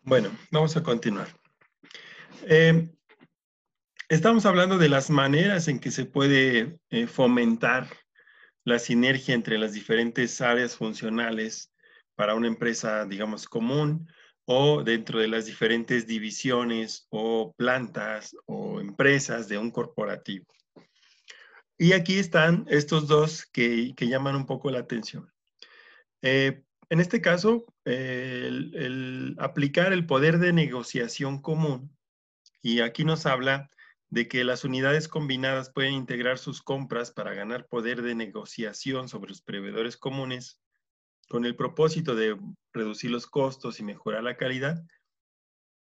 Bueno, vamos a continuar. Eh, Estamos hablando de las maneras en que se puede fomentar la sinergia entre las diferentes áreas funcionales para una empresa, digamos, común o dentro de las diferentes divisiones o plantas o empresas de un corporativo. Y aquí están estos dos que llaman un poco la atención. En este caso, el aplicar el poder de negociación común. Y aquí nos habla de que las unidades combinadas pueden integrar sus compras para ganar poder de negociación sobre los proveedores comunes con el propósito de reducir los costos y mejorar la calidad,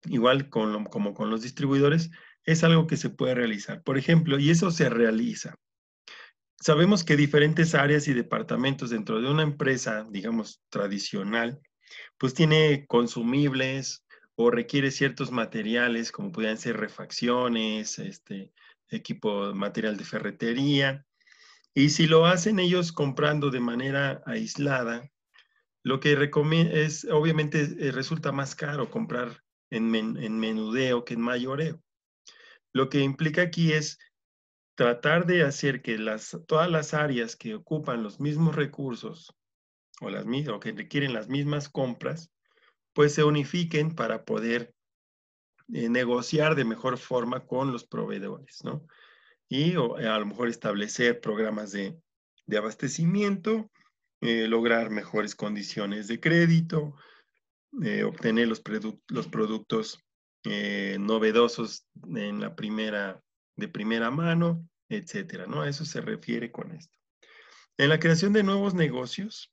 igual como con los distribuidores, es algo que se puede realizar. Por ejemplo, y eso se realiza. Sabemos que diferentes áreas y departamentos dentro de una empresa, digamos, tradicional, pues tiene consumibles o requiere ciertos materiales, como podrían ser refacciones, equipo, material de ferretería. Y si lo hacen ellos comprando de manera aislada, lo que recomiendo es, obviamente, resulta más caro comprar en menudeo que en mayoreo. Lo que implica aquí es tratar de hacer que todas las áreas que ocupan los mismos recursos o que requieren las mismas compras, pues se unifiquen para poder negociar de mejor forma con los proveedores, ¿no? Y a lo mejor establecer programas de abastecimiento, lograr mejores condiciones de crédito, obtener los productos novedosos de primera mano, etcétera, ¿no? A eso se refiere con esto. En la creación de nuevos negocios,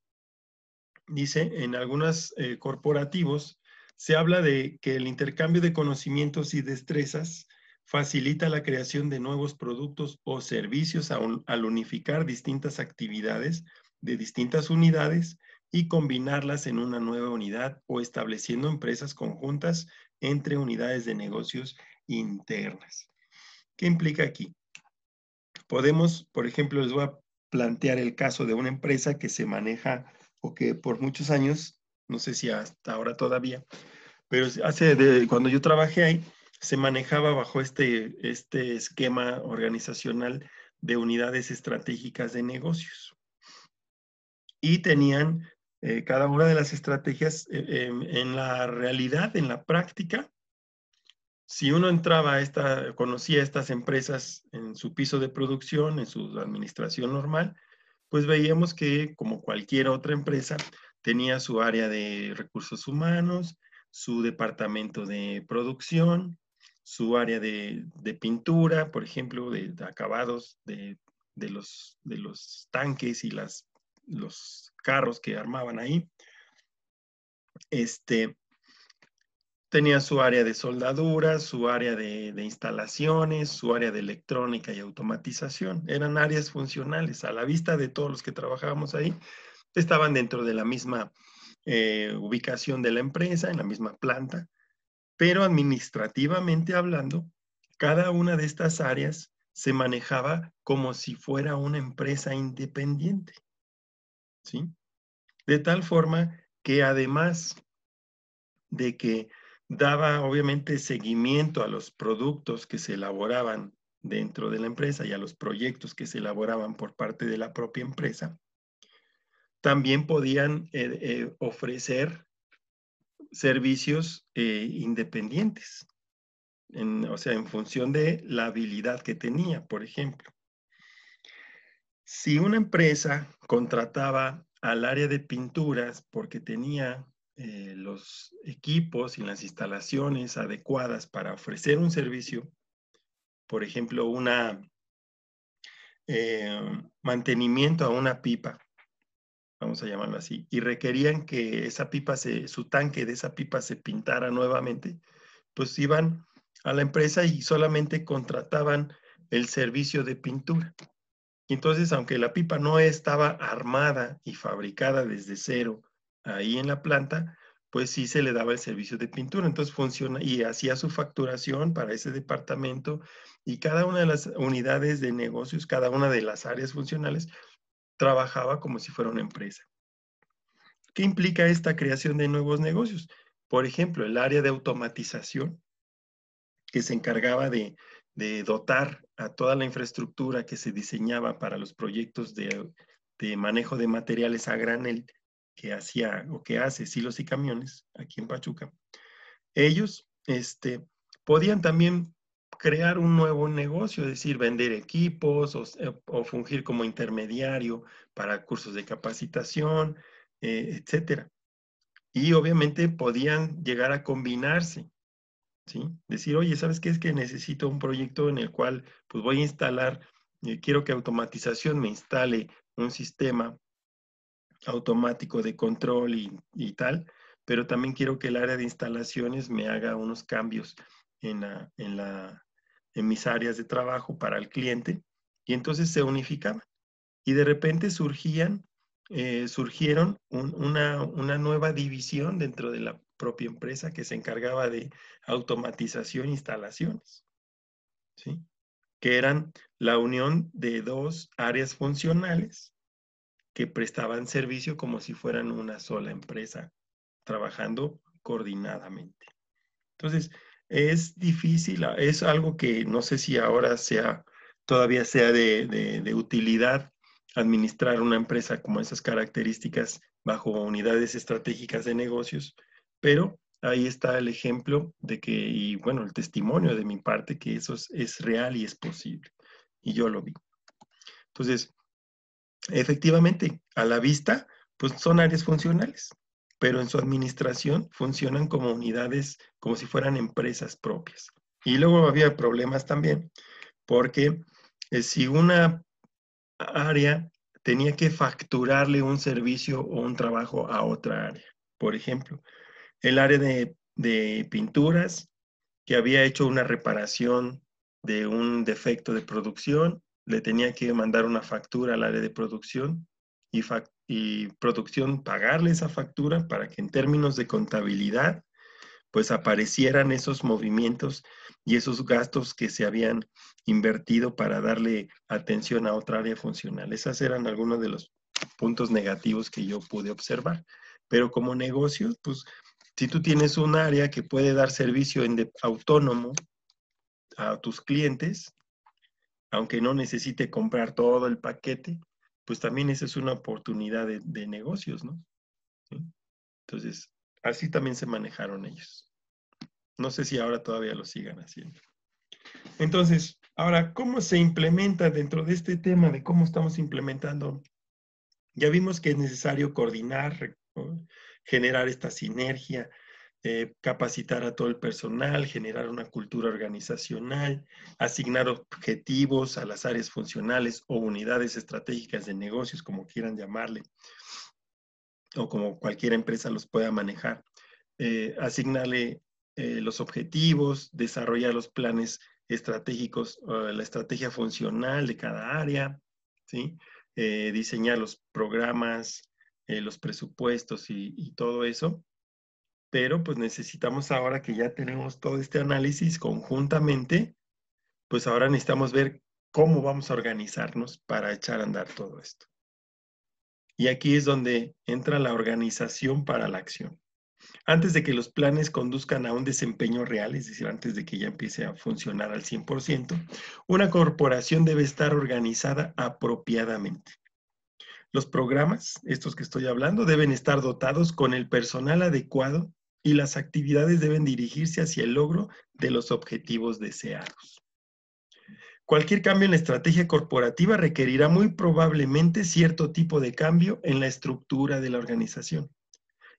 dice, en algunos corporativos se habla de que el intercambio de conocimientos y destrezas facilita la creación de nuevos productos o servicios al unificar distintas actividades de distintas unidades y combinarlas en una nueva unidad o estableciendo empresas conjuntas entre unidades de negocios internas. ¿Qué implica aquí? Podemos, por ejemplo, les voy a plantear el caso de una empresa que se maneja o que por muchos años, no sé si hasta ahora todavía, pero cuando yo trabajé ahí, se manejaba bajo este esquema organizacional de unidades estratégicas de negocios. Y tenían cada una de las estrategias en la realidad, en la práctica. Si uno entraba conocía estas empresas en su piso de producción, en su administración normal, pues veíamos que, como cualquier otra empresa, tenía su área de recursos humanos, su departamento de producción, su área de pintura, por ejemplo, de acabados de los tanques y los carros que armaban ahí. Tenía su área de soldadura, su área de instalaciones, su área de electrónica y automatización. Eran áreas funcionales a la vista de todos los que trabajábamos ahí. Estaban dentro de la misma ubicación de la empresa, en la misma planta, pero administrativamente hablando, cada una de estas áreas se manejaba como si fuera una empresa independiente, ¿sí? De tal forma que además de que daba obviamente seguimiento a los productos que se elaboraban dentro de la empresa y a los proyectos que se elaboraban por parte de la propia empresa, también podían ofrecer servicios independientes, o sea, en función de la habilidad que tenía, por ejemplo. Si una empresa contrataba al área de pinturas porque tenía los equipos y las instalaciones adecuadas para ofrecer un servicio, por ejemplo, mantenimiento a una pipa, vamos a llamarlo así, y requerían que su tanque de esa pipa se pintara nuevamente, pues iban a la empresa y solamente contrataban el servicio de pintura. Y entonces, aunque la pipa no estaba armada y fabricada desde cero ahí en la planta, pues sí se le daba el servicio de pintura. Entonces funciona y hacía su facturación para ese departamento y cada una de las unidades de negocios, cada una de las áreas funcionales, trabajaba como si fuera una empresa. ¿Qué implica esta creación de nuevos negocios? Por ejemplo, el área de automatización, que se encargaba de dotar a toda la infraestructura que se diseñaba para los proyectos de manejo de materiales a granel que hacía o que hace Silos y Camiones aquí en Pachuca. Ellos podían también crear un nuevo negocio, es decir, vender equipos o fungir como intermediario para cursos de capacitación, etcétera. Y obviamente podían llegar a combinarse, ¿sí? Decir, oye, ¿sabes qué? Es que necesito un proyecto en el cual pues voy a instalar, quiero que automatización me instale un sistema automático de control y tal, pero también quiero que el área de instalaciones me haga unos cambios en mis áreas de trabajo para el cliente, y entonces se unificaban. Y de repente surgieron una nueva división dentro de la propia empresa que se encargaba de automatización e instalaciones, ¿sí? Que eran la unión de dos áreas funcionales que prestaban servicio como si fueran una sola empresa, trabajando coordinadamente. Entonces, es difícil, es algo que no sé si ahora todavía sea de utilidad administrar una empresa como esas características bajo unidades estratégicas de negocios, pero ahí está el ejemplo de que, y bueno, el testimonio de mi parte, que eso es real y es posible. Y yo lo vi. Entonces, efectivamente, a la vista, pues son áreas funcionales, pero en su administración funcionan como unidades, como si fueran empresas propias. Y luego había problemas también, porque si una área tenía que facturarle un servicio o un trabajo a otra área, por ejemplo, el área de pinturas, que había hecho una reparación de un defecto de producción, le tenía que mandar una factura al área de producción y producción pagarle esa factura para que en términos de contabilidad pues aparecieran esos movimientos y esos gastos que se habían invertido para darle atención a otra área funcional. Esas eran algunos de los puntos negativos que yo pude observar. Pero como negocio, pues si tú tienes un área que puede dar servicio autónomo a tus clientes, aunque no necesite comprar todo el paquete, pues también esa es una oportunidad de negocios, ¿no? ¿Sí? Entonces, así también se manejaron ellos. No sé si ahora todavía lo sigan haciendo. Entonces, ahora, ¿cómo se implementa dentro de este tema de cómo estamos implementando? Ya vimos que es necesario coordinar, generar esta sinergia, capacitar a todo el personal, generar una cultura organizacional, asignar objetivos a las áreas funcionales o unidades estratégicas de negocios, como quieran llamarle, o como cualquier empresa los pueda manejar. Asignarle los objetivos, desarrollar los planes estratégicos, la estrategia funcional de cada área, ¿sí? Diseñar los programas, los presupuestos y todo eso. Pero pues necesitamos ahora que ya tenemos todo este análisis conjuntamente, pues ahora necesitamos ver cómo vamos a organizarnos para echar a andar todo esto. Y aquí es donde entra la organización para la acción. Antes de que los planes conduzcan a un desempeño real, es decir, antes de que ya empiece a funcionar al 100%, una corporación debe estar organizada apropiadamente. Los programas, estos que estoy hablando, deben estar dotados con el personal adecuado y las actividades deben dirigirse hacia el logro de los objetivos deseados. Cualquier cambio en la estrategia corporativa requerirá muy probablemente cierto tipo de cambio en la estructura de la organización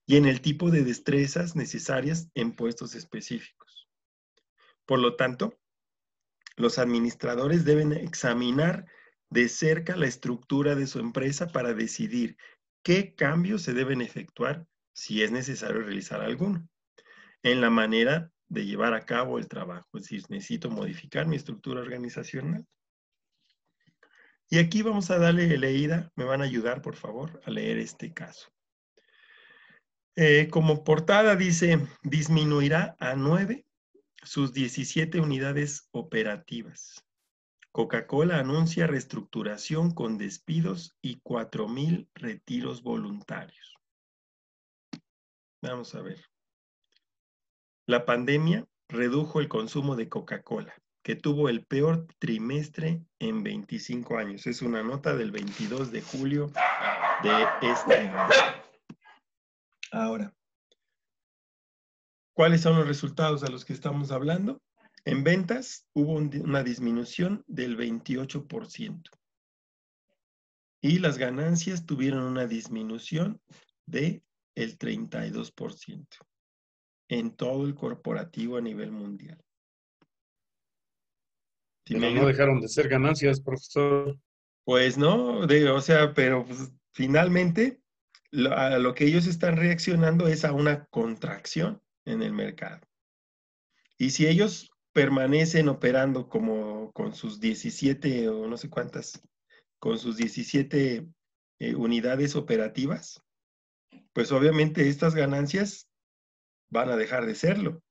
y en el tipo de destrezas necesarias en puestos específicos. Por lo tanto, los administradores deben examinar de cerca la estructura de su empresa para decidir qué cambios se deben efectuar si es necesario realizar alguno en la manera de llevar a cabo el trabajo. Es decir, necesito modificar mi estructura organizacional. Y aquí vamos a darle leída, me van a ayudar por favor a leer este caso. Como portada dice, disminuirá a 9 sus 17 unidades operativas. Coca-Cola anuncia reestructuración con despidos y 4,000 retiros voluntarios. Vamos a ver. La pandemia redujo el consumo de Coca-Cola, que tuvo el peor trimestre en 25 años. Es una nota del 22 de julio de este año. Ahora, ¿cuáles son los resultados a los que estamos hablando? En ventas hubo una disminución del 28% y las ganancias tuvieron una disminución del 32% en todo el corporativo a nivel mundial. Si me Pero no ayuda. dejaron de ser ganancias, profesor. Pues no, o sea, pero pues, finalmente a lo que ellos están reaccionando es a una contracción en el mercado. Y si ellos permanecen operando como con sus 17 o no sé cuántas, con sus 17 unidades operativas, pues obviamente estas ganancias van a dejar de serlo.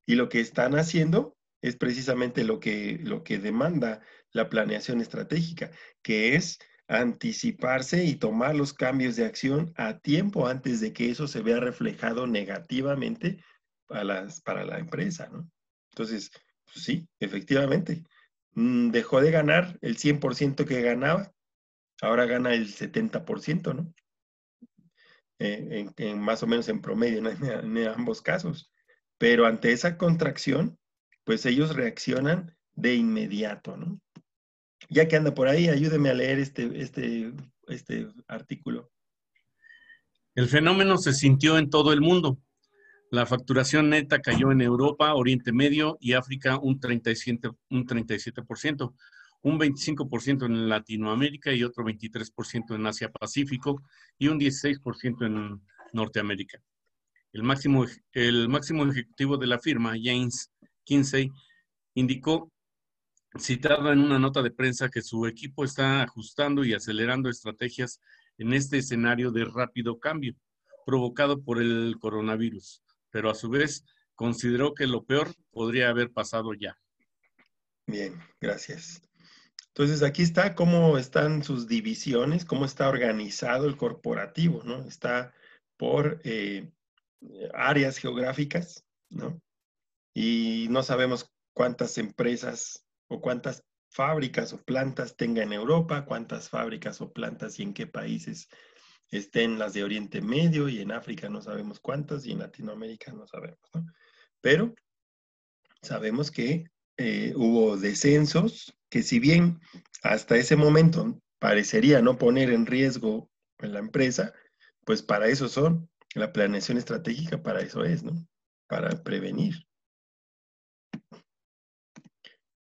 Y lo que están haciendo es precisamente lo que demanda la planeación estratégica, que es anticiparse y tomar los cambios de acción a tiempo antes de que eso se vea reflejado negativamente para la empresa, ¿no? Entonces, pues sí, efectivamente, dejó de ganar el 100% que ganaba, ahora gana el 70%, ¿no? Más o menos en promedio, ¿no? En ambos casos. Pero ante esa contracción, pues ellos reaccionan de inmediato, ¿no? Ya que anda por ahí, ayúdeme a leer este artículo. El fenómeno se sintió en todo el mundo. La facturación neta cayó en Europa, Oriente Medio y África un 37%, un 25% en Latinoamérica y otro 23% en Asia-Pacífico y un 16% en Norteamérica. El máximo ejecutivo de la firma, James Kinsey, indicó, citado en una nota de prensa, que su equipo está ajustando y acelerando estrategias en este escenario de rápido cambio provocado por el coronavirus, pero a su vez consideró que lo peor podría haber pasado ya. Bien, gracias. Entonces aquí está cómo están sus divisiones, cómo está organizado el corporativo, ¿no? Está por áreas geográficas, ¿no? Y no sabemos cuántas empresas o cuántas fábricas o plantas tenga en Europa, cuántas fábricas o plantas y en qué países estén las de Oriente Medio, y en África no sabemos cuántas y en Latinoamérica no sabemos, ¿no? Pero sabemos que hubo descensos que, si bien hasta ese momento parecería no poner en riesgo a la empresa, pues para eso son. La planeación estratégica para eso es, ¿no? Para prevenir.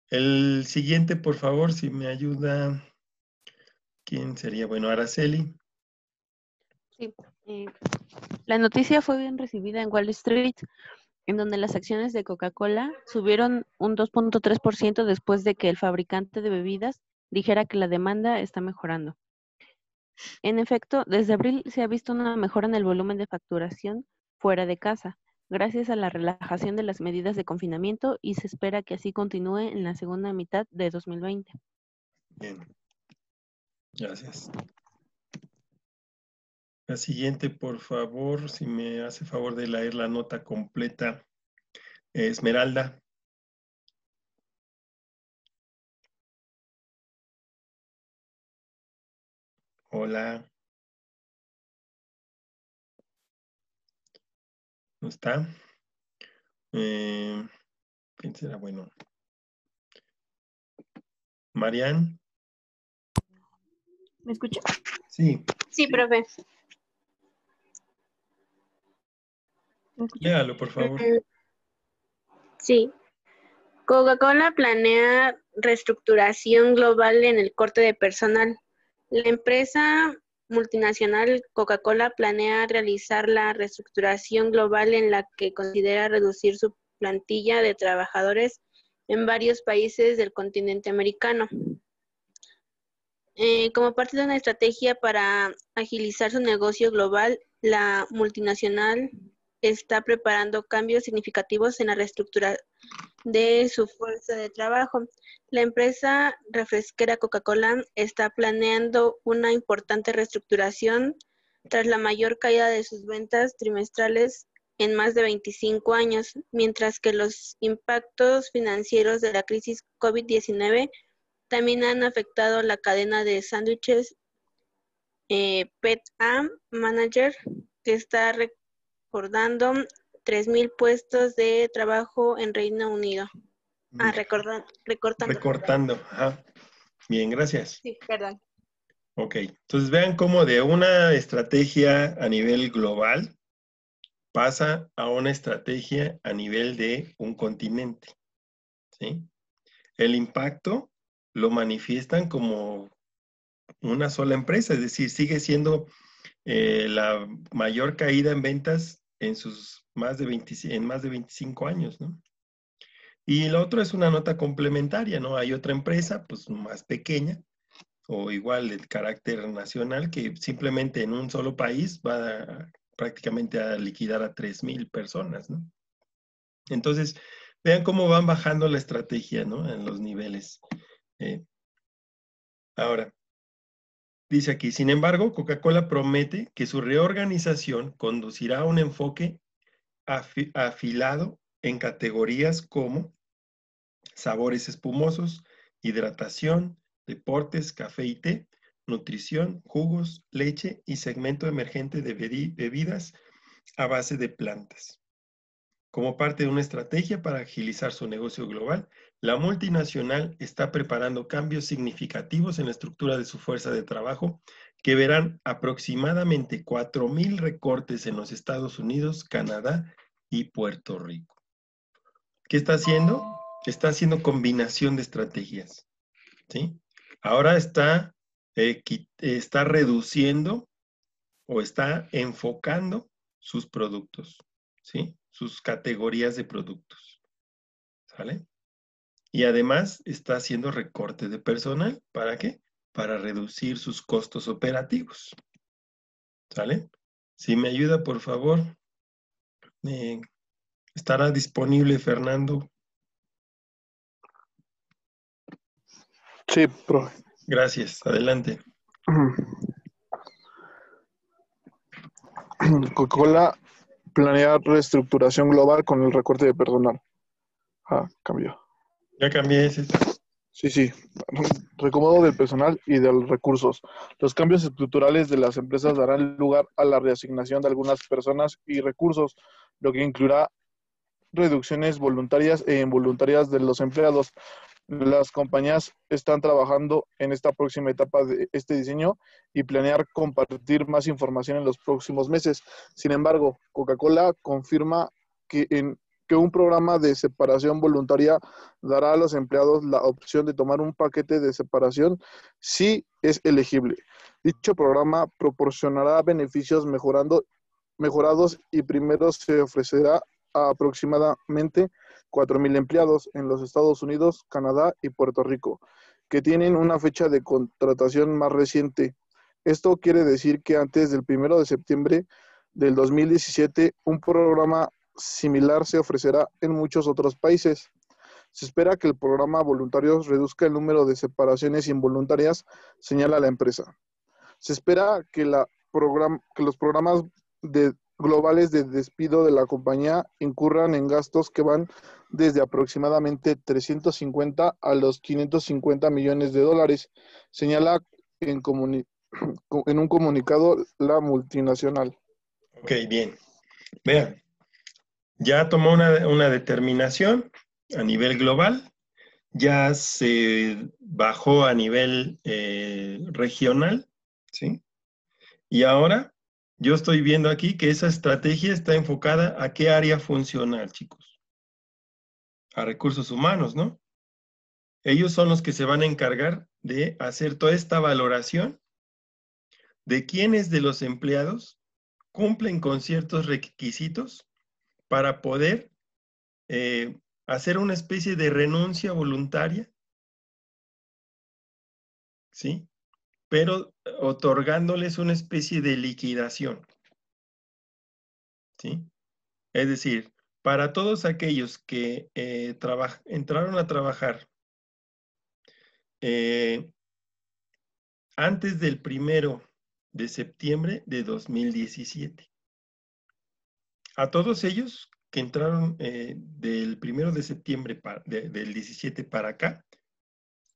El siguiente, por favor, si me ayuda. ¿Quién sería? Bueno, Araceli. Sí, la noticia fue bien recibida en Wall Street, en donde las acciones de Coca-Cola subieron un 2.3% después de que el fabricante de bebidas dijera que la demanda está mejorando. En efecto, desde abril se ha visto una mejora en el volumen de facturación fuera de casa, gracias a la relajación de las medidas de confinamiento, y se espera que así continúe en la segunda mitad de 2020. Bien, gracias. La siguiente, por favor, si me hace favor de leer la nota completa. Esmeralda. Hola. ¿No está? ¿Quién será? Bueno. Marian. ¿Me escucha? Sí. Sí, profe. ¿Me escucha? Léalo, por favor. Sí. Coca-Cola planea reestructuración global en el corte de personal. La empresa multinacional Coca-Cola planea realizar la reestructuración global en la que considera reducir su plantilla de trabajadores en varios países del continente americano. Como parte de una estrategia para agilizar su negocio global, la multinacional está preparando cambios significativos en la reestructura de su fuerza de trabajo. La empresa refresquera Coca-Cola está planeando una importante reestructuración tras la mayor caída de sus ventas trimestrales en más de 25 años, mientras que los impactos financieros de la crisis COVID-19 también han afectado la cadena de sándwiches Pet-A Manager, que está recordando 3,000 puestos de trabajo en Reino Unido. Recortando. Recortando. Ajá. Bien, gracias. Sí, perdón. Ok, entonces vean cómo de una estrategia a nivel global pasa a una estrategia a nivel de un continente, ¿sí? El impacto lo manifiestan como una sola empresa, es decir, sigue siendo la mayor caída en ventas en sus más de 25 años, ¿no? Y lo otro es una nota complementaria, ¿no? Hay otra empresa, pues más pequeña, o igual de carácter nacional, que simplemente en un solo país va prácticamente a liquidar a 3,000 personas, ¿no? Entonces, vean cómo van bajando la estrategia, ¿no? En los niveles. Ahora, dice aquí, sin embargo, Coca-Cola promete que su reorganización conducirá a un enfoque afilado en categorías como sabores espumosos, hidratación, deportes, café y té, nutrición, jugos, leche y segmento emergente de bebidas a base de plantas. Como parte de una estrategia para agilizar su negocio global, la multinacional está preparando cambios significativos en la estructura de su fuerza de trabajo que verán aproximadamente 4,000 recortes en los Estados Unidos, Canadá y Puerto Rico. ¿Qué está haciendo? Está haciendo combinación de estrategias, ¿sí? Ahora está reduciendo o está enfocando sus productos, ¿sí? Sus categorías de productos, ¿sale? Y además está haciendo recorte de personal, ¿para qué? Para reducir sus costos operativos, ¿sale? Si me ayuda, por favor, estará disponible Fernando. Sí, profe. Gracias, adelante. Coca-Cola planea reestructuración global con el recorte de personal. Cambió. Ya cambié ese. Sí. Recomodo del personal y de los recursos. Los cambios estructurales de las empresas darán lugar a la reasignación de algunas personas y recursos, lo que incluirá reducciones voluntarias e involuntarias de los empleados. Las compañías están trabajando en esta próxima etapa de este diseño y planear compartir más información en los próximos meses. Sin embargo, Coca-Cola confirma que un programa de separación voluntaria dará a los empleados la opción de tomar un paquete de separación si es elegible. Dicho programa proporcionará beneficios mejorados y primero se ofrecerá a aproximadamente 4,000 empleados en los Estados Unidos, Canadá y Puerto Rico, que tienen una fecha de contratación más reciente. Esto quiere decir que antes del 1 de septiembre del 2017, un programa similar se ofrecerá en muchos otros países. Se espera que el programa voluntario reduzca el número de separaciones involuntarias, señala la empresa. Se espera que los programas globales de despido de la compañía incurran en gastos que van desde aproximadamente 350 a los 550 millones de dólares, señala en un comunicado la multinacional. Ok, bien. Vean, ya tomó una determinación a nivel global, ya se bajó a nivel regional, ¿sí? Y ahora yo estoy viendo aquí que esa estrategia está enfocada a qué área funcional, chicos. A recursos humanos, ¿no? Ellos son los que se van a encargar de hacer toda esta valoración de quiénes de los empleados cumplen con ciertos requisitos para poder hacer una especie de renuncia voluntaria, ¿sí? Pero otorgándoles una especie de liquidación, ¿sí? Es decir, para todos aquellos que entraron a trabajar antes del 1 de septiembre de 2017. A todos ellos que entraron del 1 de septiembre del 17 para acá,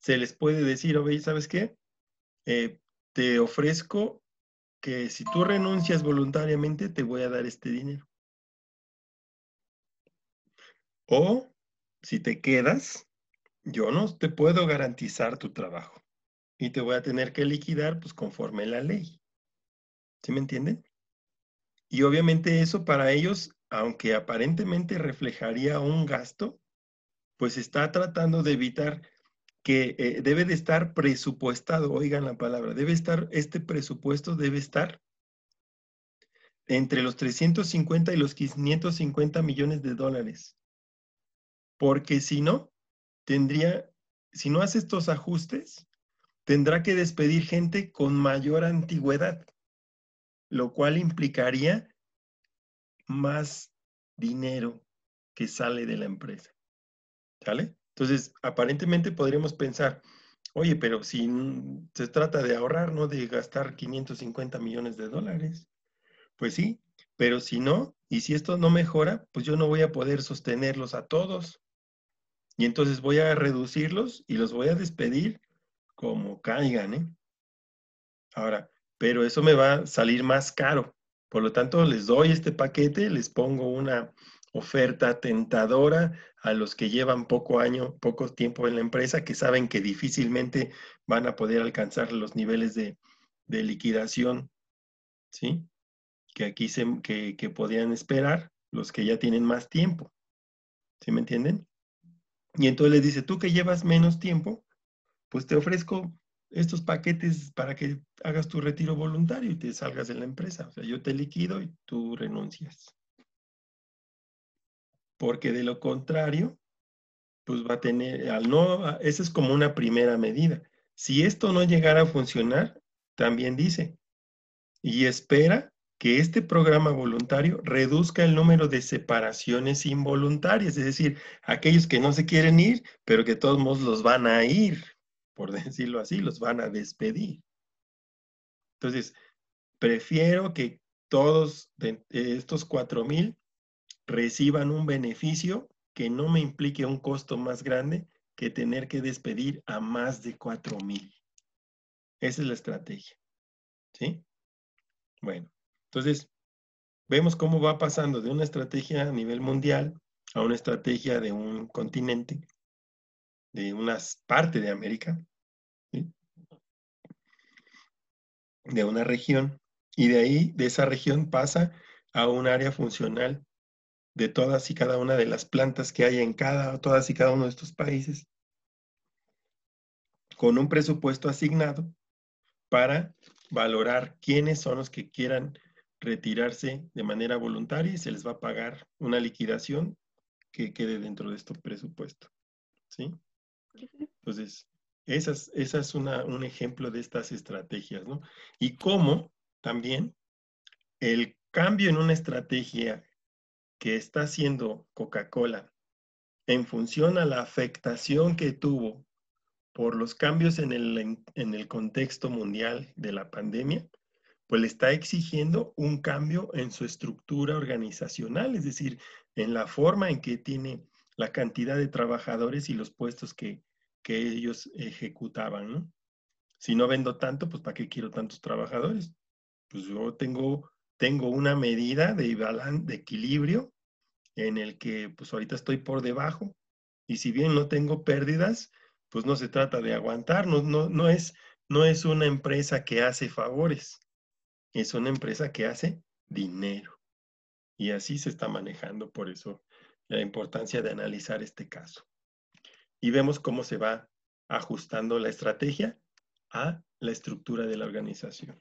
se les puede decir, oye, ¿sabes qué? Te ofrezco que si tú renuncias voluntariamente, te voy a dar este dinero. O si te quedas, yo no te puedo garantizar tu trabajo y te voy a tener que liquidar pues conforme la ley. ¿Sí me entienden? Y obviamente eso para ellos, aunque aparentemente reflejaría un gasto, pues está tratando de evitar que debe de estar presupuestado, oigan la palabra, este presupuesto debe estar entre los 350 y los 550 millones de dólares. Porque si no, si no hace estos ajustes, tendrá que despedir gente con mayor antigüedad, lo cual implicaría más dinero que sale de la empresa. ¿Sale? Entonces, aparentemente podríamos pensar, oye, pero si se trata de ahorrar, no de gastar 550 millones de dólares. Pues sí, pero si no, y si esto no mejora, pues yo no voy a poder sostenerlos a todos. Y entonces voy a reducirlos y los voy a despedir como caigan, ¿eh? Ahora, pero eso me va a salir más caro. Por lo tanto, les doy este paquete, les pongo una oferta tentadora a los que llevan poco tiempo en la empresa, que saben que difícilmente van a poder alcanzar los niveles de liquidación, ¿sí? Que aquí que podían esperar los que ya tienen más tiempo. ¿Sí me entienden? Y entonces les dice, tú que llevas menos tiempo, pues te ofrezco estos paquetes para que hagas tu retiro voluntario y te salgas de la empresa. O sea, yo te liquido y tú renuncias. Porque de lo contrario, pues va a tener, esa es como una primera medida. Si esto no llegara a funcionar, también dice, y espera que este programa voluntario reduzca el número de separaciones involuntarias, es decir, aquellos que no se quieren ir, pero que de todos modos los van a ir, por decirlo así, los van a despedir. Entonces, prefiero que todos estos 4,000 reciban un beneficio que no me implique un costo más grande que tener que despedir a más de 4,000. Esa es la estrategia. ¿Sí? Bueno, entonces vemos cómo va pasando de una estrategia a nivel mundial a una estrategia de un continente, de una parte de América, ¿sí? De una región, y de ahí, de esa región, pasa a un área funcional de todas y cada una de las plantas que hay en todas y cada uno de estos países, con un presupuesto asignado para valorar quiénes son los que quieran retirarse de manera voluntaria y se les va a pagar una liquidación que quede dentro de este presupuesto. ¿Sí? Entonces, esa es un ejemplo de estas estrategias, ¿no? Y cómo también el cambio en una estrategia que está haciendo Coca-Cola en función a la afectación que tuvo por los cambios en el contexto mundial de la pandemia, pues le está exigiendo un cambio en su estructura organizacional, es decir, en la forma en que tiene la cantidad de trabajadores y los puestos que ellos ejecutaban, ¿no? Si no vendo tanto, pues ¿para qué quiero tantos trabajadores? Pues yo tengo una medida de equilibrio en el que pues ahorita estoy por debajo y si bien no tengo pérdidas, pues no se trata de aguantar, no es una empresa que hace favores, es una empresa que hace dinero. Y así se está manejando, por eso la importancia de analizar este caso. Y vemos cómo se va ajustando la estrategia a la estructura de la organización.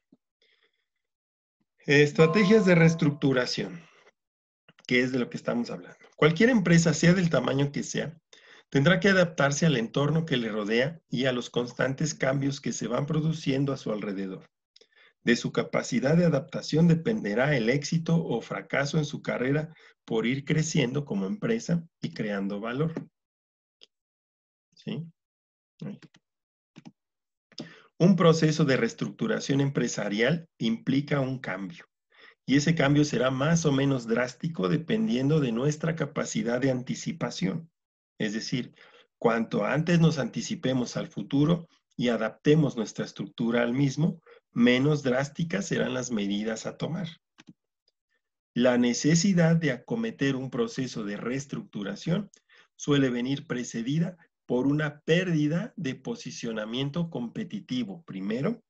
Estrategias de reestructuración, que es de lo que estamos hablando. Cualquier empresa, sea del tamaño que sea, tendrá que adaptarse al entorno que le rodea y a los constantes cambios que se van produciendo a su alrededor. De su capacidad de adaptación dependerá el éxito o fracaso en su carrera por ir creciendo como empresa y creando valor. ¿Sí? Un proceso de reestructuración empresarial implica un cambio Y ese cambio será más o menos drástico dependiendo de nuestra capacidad de anticipación. Es decir, cuanto antes nos anticipemos al futuro y adaptemos nuestra estructura al mismo, menos drásticas serán las medidas a tomar. La necesidad de acometer un proceso de reestructuración suele venir precedida por una pérdida de posicionamiento competitivo, primero,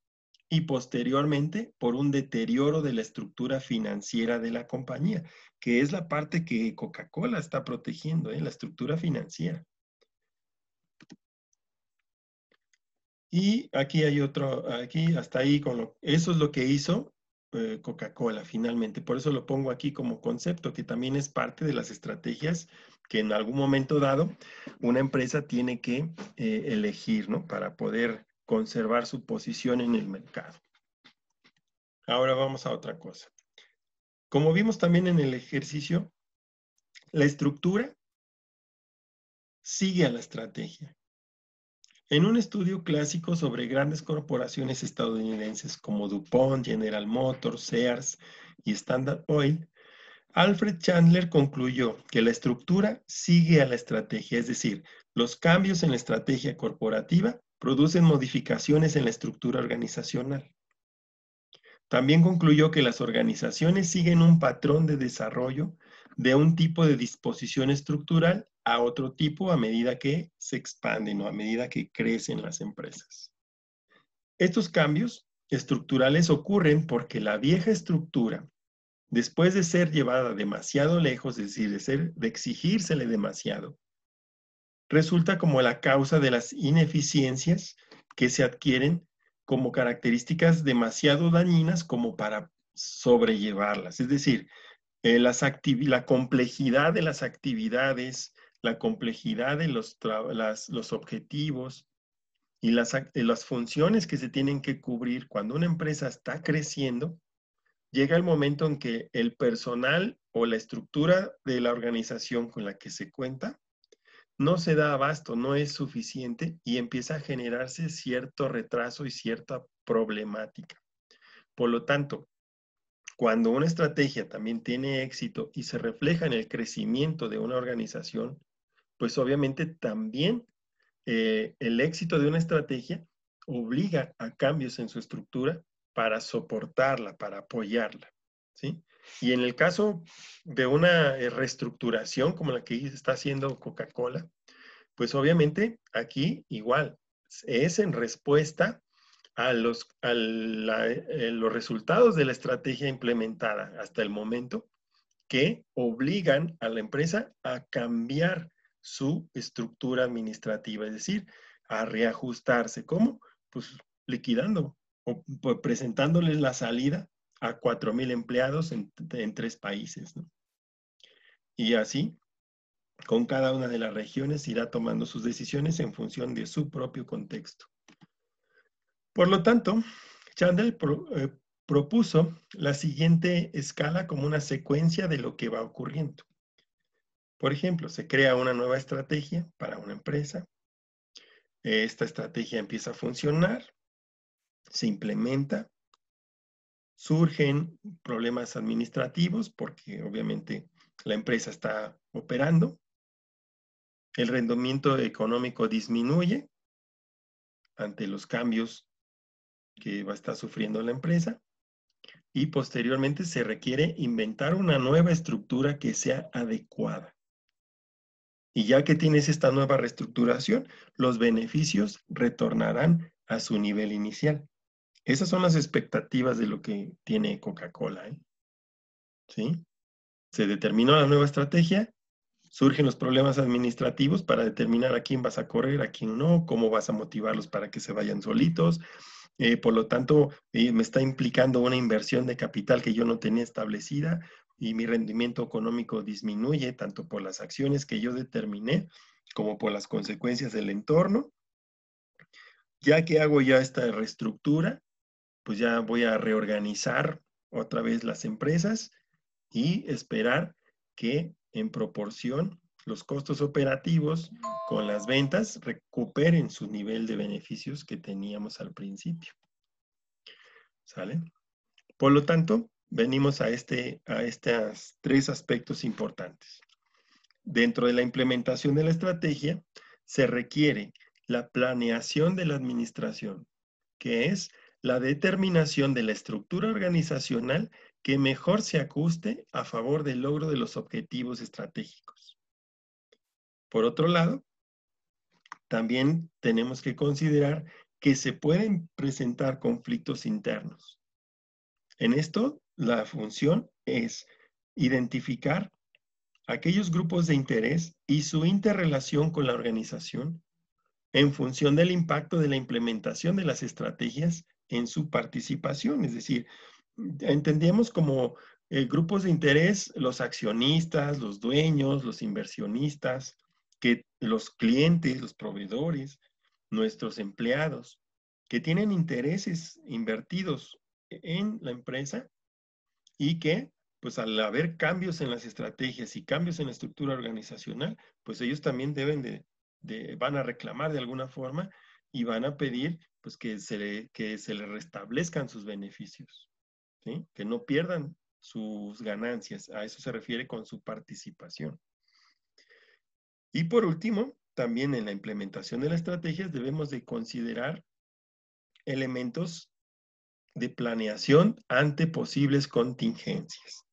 y posteriormente por un deterioro de la estructura financiera de la compañía, que es la parte que Coca-Cola está protegiendo, la estructura financiera. Y aquí hay otro, aquí hasta ahí, eso es lo que hizo Coca-Cola finalmente. Por eso lo pongo aquí como concepto, que también es parte de las estrategias que en algún momento dado una empresa tiene que elegir, ¿no? Para poder conservar su posición en el mercado. Ahora vamos a otra cosa. Como vimos también en el ejercicio, la estructura sigue a la estrategia. En un estudio clásico sobre grandes corporaciones estadounidenses como DuPont, General Motors, Sears y Standard Oil, Alfred Chandler concluyó que la estructura sigue a la estrategia, es decir, los cambios en la estrategia corporativa producen modificaciones en la estructura organizacional. También concluyó que las organizaciones siguen un patrón de desarrollo de un tipo de disposición estructural a otro tipo a medida que se expanden o a medida que crecen las empresas. Estos cambios estructurales ocurren porque la vieja estructura, después de ser llevada demasiado lejos, es decir, de exigírsele demasiado, resulta como la causa de las ineficiencias que se adquieren como características demasiado dañinas como para sobrellevarlas. Es decir, la complejidad de las actividades, la complejidad de los objetivos y las funciones que se tienen que cubrir cuando una empresa está creciendo, llega el momento en que el personal o la estructura de la organización con la que se cuenta no se da abasto, no es suficiente y empieza a generarse cierto retraso y cierta problemática. Por lo tanto, cuando una estrategia también tiene éxito y se refleja en el crecimiento de una organización, pues obviamente también el éxito de una estrategia obliga a cambios en su estructura para soportarla, para apoyarla, ¿sí? Y en el caso de una reestructuración como la que está haciendo Coca-Cola, pues obviamente aquí igual es en respuesta a los resultados de la estrategia implementada hasta el momento que obligan a la empresa a cambiar su estructura administrativa, es decir, a reajustarse. ¿Cómo? Pues liquidando o presentándoles la salida a 4,000 empleados en 3 países, ¿no? Y así, con cada una de las regiones irá tomando sus decisiones en función de su propio contexto. Por lo tanto, Chandler propuso la siguiente escala como una secuencia de lo que va ocurriendo. Por ejemplo, se crea una nueva estrategia para una empresa. Esta estrategia empieza a funcionar, se implementa, surgen problemas administrativos porque obviamente la empresa está operando, el rendimiento económico disminuye ante los cambios que va a estar sufriendo la empresa y posteriormente se requiere inventar una nueva estructura que sea adecuada. Y ya que tienes esta nueva reestructuración, los beneficios retornarán a su nivel inicial. Esas son las expectativas de lo que tiene Coca-Cola, ¿eh? ¿Sí? Se determinó la nueva estrategia, surgen los problemas administrativos para determinar a quién vas a correr, a quién no, cómo vas a motivarlos para que se vayan solitos. Por lo tanto, me está implicando una inversión de capital que yo no tenía establecida y mi rendimiento económico disminuye tanto por las acciones que yo determiné como por las consecuencias del entorno. Ya que hago ya esta reestructura, pues ya voy a reorganizar otra vez las empresas y esperar que en proporción los costos operativos con las ventas recuperen su nivel de beneficios que teníamos al principio. ¿Sale? Por lo tanto, venimos a estos tres aspectos importantes. Dentro de la implementación de la estrategia, se requiere la planeación de la administración, que es la determinación de la estructura organizacional que mejor se ajuste a favor del logro de los objetivos estratégicos. Por otro lado, también tenemos que considerar que se pueden presentar conflictos internos. En esto, la función es identificar aquellos grupos de interés y su interrelación con la organización en función del impacto de la implementación de las estrategias en su participación. Es decir, entendemos como grupos de interés los accionistas, los dueños, los inversionistas, que los clientes, los proveedores, nuestros empleados, que tienen intereses invertidos en la empresa y que, pues al haber cambios en las estrategias y cambios en la estructura organizacional, pues ellos también van a reclamar de alguna forma y van a pedir pues que se le restablezcan sus beneficios, ¿sí? Que no pierdan sus ganancias. A eso se refiere con su participación. Y por último, también en la implementación de las estrategias debemos de considerar elementos de planeación ante posibles contingencias.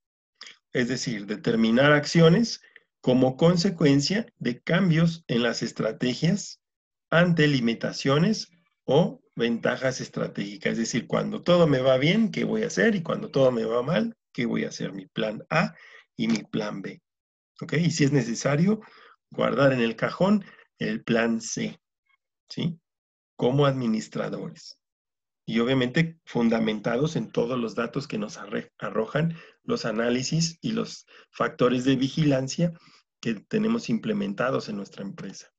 Es decir, determinar acciones como consecuencia de cambios en las estrategias ante limitaciones o ventajas estratégicas. Es decir, cuando todo me va bien, ¿qué voy a hacer? Y cuando todo me va mal, ¿qué voy a hacer? Mi plan A y mi plan B. ¿Ok? Y si es necesario, guardar en el cajón el plan C, ¿sí? Como administradores. Y obviamente fundamentados en todos los datos que nos arrojan los análisis y los factores de vigilancia que tenemos implementados en nuestra empresa.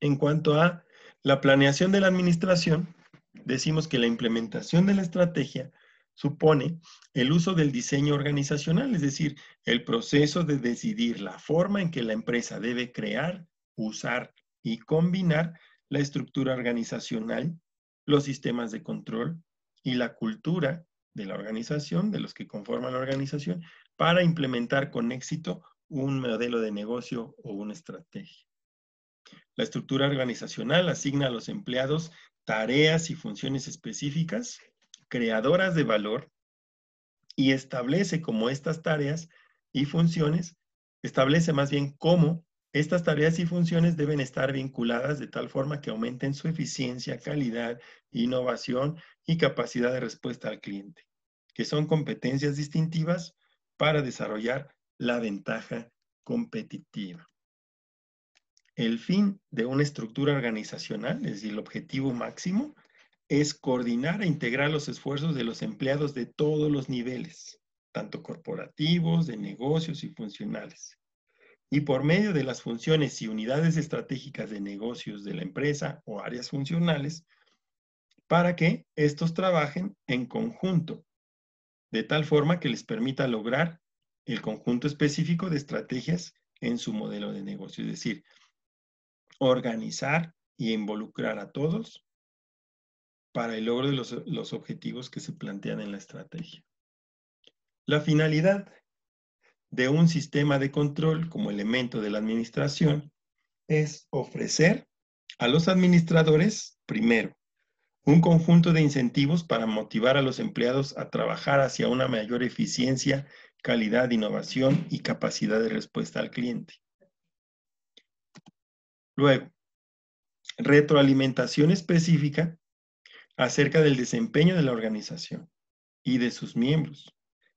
En cuanto a la planeación de la administración, decimos que la implementación de la estrategia supone el uso del diseño organizacional, es decir, el proceso de decidir la forma en que la empresa debe crear, usar y combinar la estructura organizacional, los sistemas de control y la cultura de la organización, de los que conforman la organización, para implementar con éxito un modelo de negocio o una estrategia. La estructura organizacional asigna a los empleados tareas y funciones específicas, creadoras de valor, y establece cómo estas tareas y funciones, establece más bien cómo estas tareas y funciones deben estar vinculadas de tal forma que aumenten su eficiencia, calidad, innovación y capacidad de respuesta al cliente, que son competencias distintivas para desarrollar la ventaja competitiva. El fin de una estructura organizacional, es decir, el objetivo máximo, es coordinar e integrar los esfuerzos de los empleados de todos los niveles, tanto corporativos, de negocios y funcionales. Y por medio de las funciones y unidades estratégicas de negocios de la empresa o áreas funcionales, para que estos trabajen en conjunto, de tal forma que les permita lograr el conjunto específico de estrategias en su modelo de negocio. Es decir, organizar y involucrar a todos para el logro de los objetivos que se plantean en la estrategia. La finalidad de un sistema de control como elemento de la administración es ofrecer a los administradores, primero, un conjunto de incentivos para motivar a los empleados a trabajar hacia una mayor eficiencia, calidad, innovación y capacidad de respuesta al cliente. Luego, retroalimentación específica acerca del desempeño de la organización y de sus miembros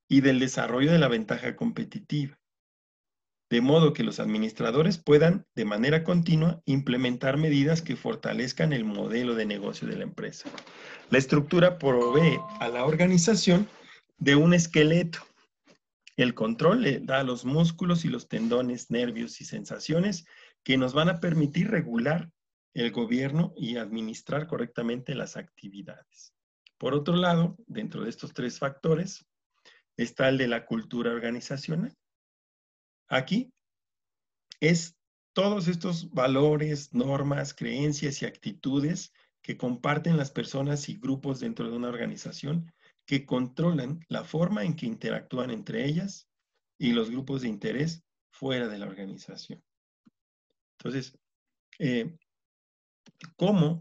y del desarrollo de la ventaja competitiva, de modo que los administradores puedan de manera continua implementar medidas que fortalezcan el modelo de negocio de la empresa. La estructura provee a la organización de un esqueleto. El control le da a los músculos y los tendones, nervios y sensaciones que nos van a permitir regular el gobierno y administrar correctamente las actividades. Por otro lado, dentro de estos tres factores, está el de la cultura organizacional. Aquí es todos estos valores, normas, creencias y actitudes que comparten las personas y grupos dentro de una organización que controlan la forma en que interactúan entre ellas y los grupos de interés fuera de la organización. Entonces, ¿cómo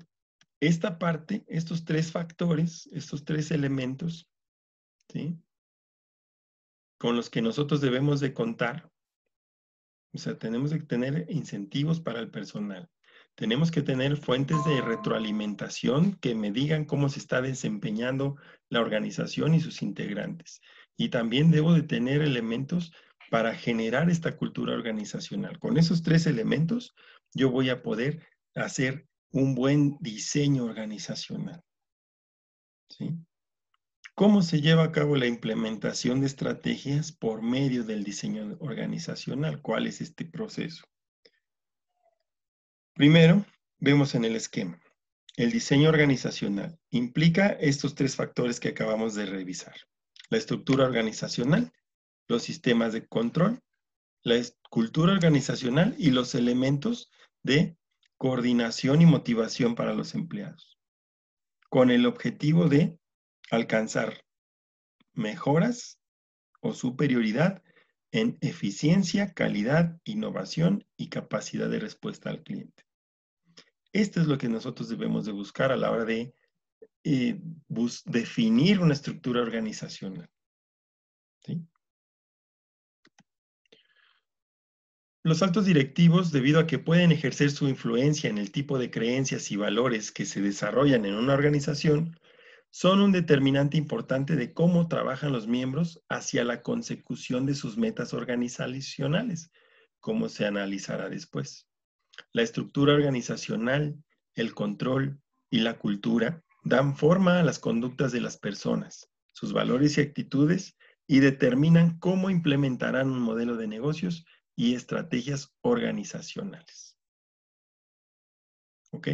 esta parte, estos tres factores, estos tres elementos, ¿sí?, con los que nosotros debemos de contar? O sea, tenemos que tener incentivos para el personal. Tenemos que tener fuentes de retroalimentación que me digan cómo se está desempeñando la organización y sus integrantes. Y también debo de tener elementos para generar esta cultura organizacional. Con esos tres elementos, yo voy a poder hacer un buen diseño organizacional. ¿Sí? ¿Cómo se lleva a cabo la implementación de estrategias por medio del diseño organizacional? ¿Cuál es este proceso? Primero, vemos en el esquema. El diseño organizacional implica estos tres factores que acabamos de revisar: la estructura organizacional, los sistemas de control, la cultura organizacional y los elementos de coordinación y motivación para los empleados, con el objetivo de alcanzar mejoras o superioridad en eficiencia, calidad, innovación y capacidad de respuesta al cliente. Esto es lo que nosotros debemos de buscar a la hora de definir una estructura organizacional. ¿Sí? Los altos directivos, debido a que pueden ejercer su influencia en el tipo de creencias y valores que se desarrollan en una organización, son un determinante importante de cómo trabajan los miembros hacia la consecución de sus metas organizacionales, como se analizará después. La estructura organizacional, el control y la cultura dan forma a las conductas de las personas, sus valores y actitudes, y determinan cómo implementarán un modelo de negocios y estrategias organizacionales. ¿Ok?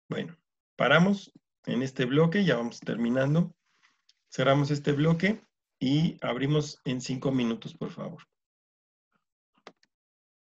Bueno, paramos en este bloque, ya vamos terminando. Cerramos este bloque y abrimos en 5 minutos, por favor.